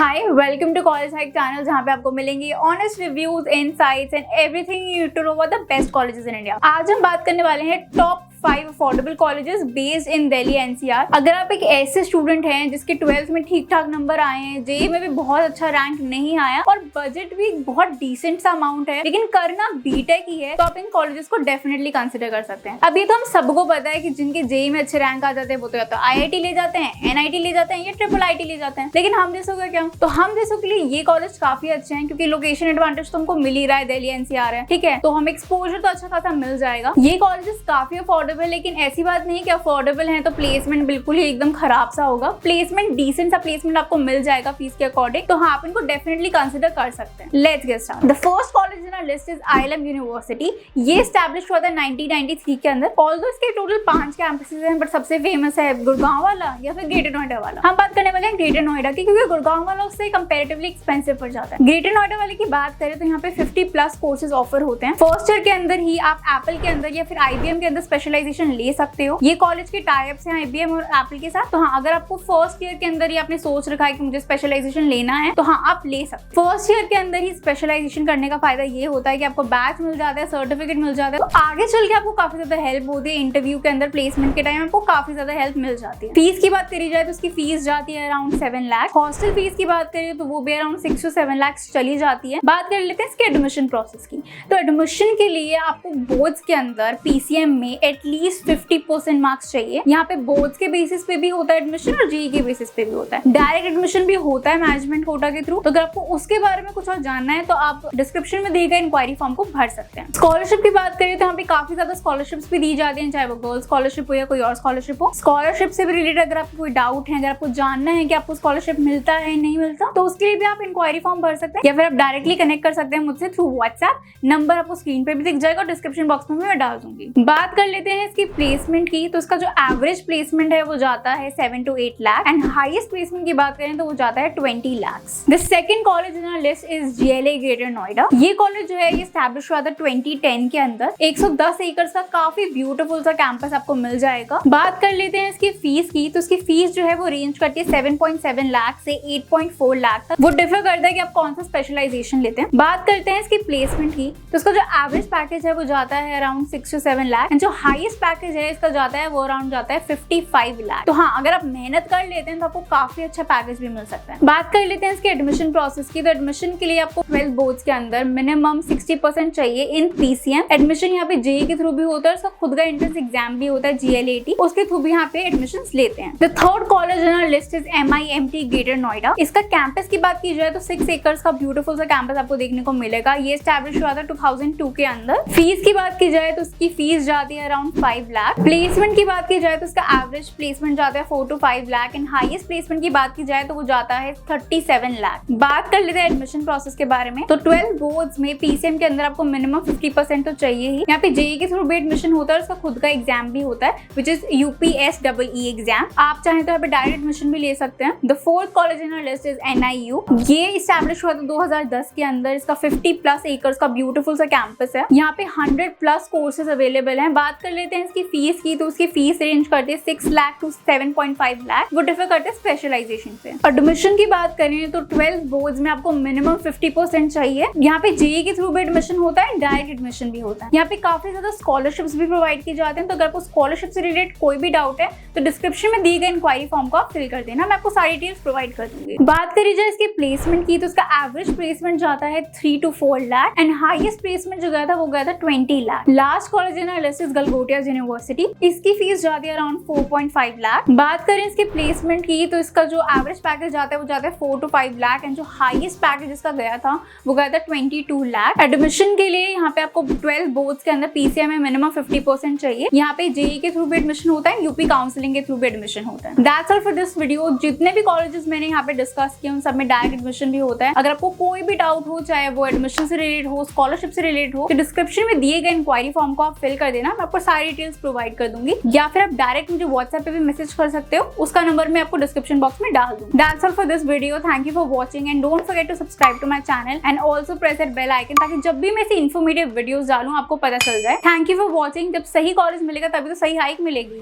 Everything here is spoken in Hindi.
Hi, welcome to college hike channel, जहाँ पे आपको मिलेंगे honest reviews, insights and everything you need to know about the best colleges in India. आज हम बात करने वाले हैं top 5 affordable colleges based in Delhi NCR. अगर आप एक ऐसे स्टूडेंट हैं जिसके 12th में ठीक ठाक नंबर आए हैं, जेईई में भी बहुत अच्छा रैंक नहीं आया और बजट भी बहुत डिसेंट सा अमाउंट है, लेकिन करना बीटेक ही है, तो आप इन कॉलेजेस को डेफिनेटली कंसिडर कर सकते हैं। अभी तो हम सबको पता है कि जिनके जेईई में अच्छे रैंक आ जाते हैं वो तो या तो आईआईटी ले जाते हैं, एनआईटी ले जाते हैं या ट्रिपल आईटी ले जाते हैं। लेकिन हम जैसों का क्या? तो हम जैसों के लिए ये कॉलेज काफी अच्छे हैं क्योंकि लोकेशन एडवांटेज तो हमको मिल ही रहा है, दिल्ली एनसीआर है, ठीक है, तो हमें एक्सपोजर तो अच्छा खासा मिल जाएगा। ये कॉलेजेस काफी अफोर्डेबल, लेकिन ऐसी बात नहीं है कि अफोर्डेबल है तो प्लेसमेंट बिल्कुल ही एकदम खराब सा होगा। प्लेसमेंट डिसेंट सा प्लेसमेंट आपको मिल जाएगा फीस के अकॉर्डिंग, तो हाँ, आप इनको डेफिनेटली कंसिडर कर सकते हैं। Let's get start. The first college in our list is ILM university. ये एस्टैब्लिश हुआ था 1993 के अंदर। ऑल्दो इसके टोटल 5 कैंपसेस हैं, बट सबसे फेमस है गुड़गांव वाला या फिर ग्रेटर नोएडा वाला। हम बात करने वाले हैं ग्रेटर नोएडा की, क्योंकि गुड़गांव वाला उससे कंपैरेटिवली एक्सपेंसिव पड़ जाता है। ग्रेटर नोएडा वाले की बात करें तो यहाँ पे 50+ कोर्सेज ऑफर होते हैं। फर्स्ट ईयर के अंदर ही आप एप्पल के अंदर या फिर आईबीएम के अंदर स्पेशलाइजेशन ले सकते हो। ये कॉलेज के टाइप्स हैं आईबीएम और एप्पल के साथ। तो हाँ, अगर आपको फर्स्ट ईयर के अंदर ही आपने सोच रखा है कि मुझे स्पेशलाइजेशन लेना है, तो हाँ, आप ले सकते हो। फर्स्ट ईयर के अंदर ही स्पेशलाइजेशन करने का फायदा ये होता है कि आपको बैच मिल जाता है, सर्टिफिकेट मिल जाता है, तो आगे चल के आपको काफी ज्यादा हेल्प होती है। इंटरव्यू के अंदर, प्लेसमेंट के टाइम आपको काफी ज्यादा हेल्प मिल जाती है। फीस की बात करी जाए तो उसकी फीस जाती है अराउंड 7 लाख। हॉस्टल फीस की बात करें तो वो भी अराउंड 6 to 7 लाख चली जाती है। बात कर लेते हैं इसके एडमिशन प्रोसेस की। तो एडमिशन के लिए आपको बोर्ड्स के अंदर पीसीएम में एटलीस्ट 50% मार्क्स चाहिए। यहाँ पे बोर्ड्स के बेसिस पे भी होता है एडमिशन और जेईई के बेसिस पे भी होता है। डायरेक्ट एडमिशन भी होता है मैनेजमेंट कोटा के थ्रू। तो अगर आपको उसके बारे में कुछ और जानना है तो आप डिस्क्रिप्शन में दिए गए इंक्वायरी फॉर्म को भर सकते हैं। स्कॉलरशिप की बात करें तो यहाँ पे काफी ज्यादा स्कॉलरशिप्स भी दी जाती हैं, चाहे वो गर्ल्स स्कॉलरशिप हो या कोई और स्कॉलरशिप हो। स्कॉलरशिप से भी रिलेटेड अगर आपको कोई डाउट है, अगर आपको जानना है कि आपको स्कॉलरशिप मिलता है नहीं मिलता, तो उसके लिए भी आप इंक्वायरी फॉर्म भर सकते हैं या फिर आप डायरेक्टली कनेक्ट कर सकते हैं मुझसे थ्रू व्हाट्सएप। नंबर आपको स्क्रीन पे भी दिख जाएगा, डिस्क्रिप्शन बॉक्स में भी मैं डाल दूंगी। बात कर लेते हैं इसकी प्लेसमेंट की। तो इसका जो एवरेज प्लेसमेंट है वो जाता है 7 to 8 lakh and highest placement की बात करें तो वो जाता है 20 lakh. The second college in our list is GLA Greater Noida. ये कॉलेज जो है ये एस्टैब्लिश हुआ था 2010 के अंदर। 110 एकड़ का काफी ब्यूटीफुल सा कैंपस आपको मिल जाएगा। बात कर लेते हैं इसकी फीस की। तो इसकी फीस जो है वो रेंज करती है 7.7 लाख से 8.4 लाख तक। वो डिफर करता है कि आप कौन सा स्पेशलाइजेशन लेते हैं। बात करते हैं इसकी प्लेसमेंट की। तो इसका जो एवरेज पैकेज है वो जाता है अराउंड 6 to 7 लाख एंड जो हाईएस्ट पैकेज है इसका जाता है वो अराउंड जाता है 55 लाख। तो हाँ, अगर आप मेहनत कर लेते हैं तो आपको काफी अच्छा पैकेज भी मिल सकता है। बात कर लेते हैं इसके एडमिशन प्रोसेस की। तो एडमिशन के लिए आपको 12 बोर्ड्स के अंदर मिनिमम 60% चाहिए इन पीसीएम। एडमिशन यहाँ पे जेईई के थ्रू भी होता है, उसका खुद का एंट्रेंस एग्जाम भी होता है जीएलएटी, उसके थ्रू भी यहाँ पे एडमिशन लेते हैं। The third college in our list is MIMT greater Noida. इसका कैंपस की बात की जाए तो 6 एकर्स का ब्यूटीफुल सा कैंपस आपको देखने को मिलेगा। ये एस्टैब्लिश हुआ था 2002 के अंदर। फीस की बात की जाए तो उसकी फीस जाती है अराउंड 5 लाख। प्लेसमेंट की बात की जाए तो उसका एवरेज प्लेसमेंट जाता है 4 to 5 lakh and highest placement की बात की जाए तो वो जाता है 37 लाख। बात कर लेते हैं एडमिशन प्रोसेस के बारे में। तो 12 बोर्ड्स में पीसीएम के अंदर आपको मिनिमम 50% तो चाहिए ही। यहाँ पे जेईई के थ्रू भी एडमिशन होता है, उसका खुद का एग्जाम भी होता है विच इज यूपीएसईई एग्जाम। आप चाहें तो यहाँ पे डायरेक्ट एडमिशन भी ले सकते हैं। The fourth college in our list is NIU. ये एस्टैब्लिश हुआ था 2010 के अंदर। इसका 50+ एकर्स का ब्यूटीफुल सा कैंपस है। यहाँ पे 100+ कोर्सेज अवेलेबल हैं। बात कर लेते हैं इसकी फीस की। तो उसकी फीस रेंज करते हैं 6 लाख to 7.5 लाख। वो डिफर करते हैं स्पेशलाइजेशन से। एडमिशन की बात करें तो 12 बोर्ड्स में आपको मिनिमम 50% चाहिए। यहाँ पे जेईई के थ्रू भी एडमिशन होता है, डायरेक्ट एडमिशन भी होता है। यहाँ पे काफी ज्यादा स्कॉलरशिप्स भी प्रोवाइड की जाते हैं। तो अगर आपको स्कॉलरशिप से रिलेटेड कोई भी डाउट है तो डिस्क्रिप्शन में दिए गए इंक्वायरी फॉर्म को आप फिल कर देना, मैं आपको सारी डिटेल्स प्रोवाइड कर दूंगी। बात करी जाए इसकी प्लेसमेंट की। तो उसका एवरेज प्लेसमेंट जाता है 3 to 4 lakh and highest placement जो गया था वो गया था 20 lakh. Last college in our list is Galgotia University. इसकी फीस जाती है अराउंड 4.5 लाख। बात करें इसकी प्लेसमेंट की तो इसका जो एवरेज पैकेज जाता है वो जाता है 4 to 5 लाख एंड जो हाईएस्ट पैकेज इसका गया था वो गया था 22 लाख। एडमिशन के लिए यहाँ पे आपको 12 बोर्ड्स के अंदर पीसीएम में मिनिमम 50% चाहिए। यहाँ पे जेईई के थ्रू भी एडमिशन होता है, यूपी काउंसलिंग के थ्रू भी एडमिशन होता है। That's all for this video. जितने भी कॉलेजेस मैंने यहाँ पे डिस्कस किए उन सब में डायरेक्ट एडमिशन भी होता है। अगर आपको कोई भी डाउट हो, चाहे वो एडमिशन से रिलेटेड हो, स्कॉलरशिप से रिलेटेड हो, तो डिस्क्रिप्शन में दिए गए इंक्वायरी फॉर्म को आप फिल कर देना, मैं आपको सारी डिटेल्स प्रोवाइड कर दूंगी। या फिर आप डायरेक्ट मुझे व्हाट्सएप पे भी मैसेज कर सकते हो, उसका नंबर मैं आपको डिस्क्रिप्शन बॉक्स में डाल दूंगी। That's all for this video. Thank you for watching and don't forget to subscribe to my channel and also press that bell icon, ताकि जब भी मैं ऐसी इन्फॉर्मेटिव वीडियोस डालूं आपको पता चल जाए। Thank you for watching. जब सही कॉलेज मिलेगा तभी तो सही हाइक मिलेगी।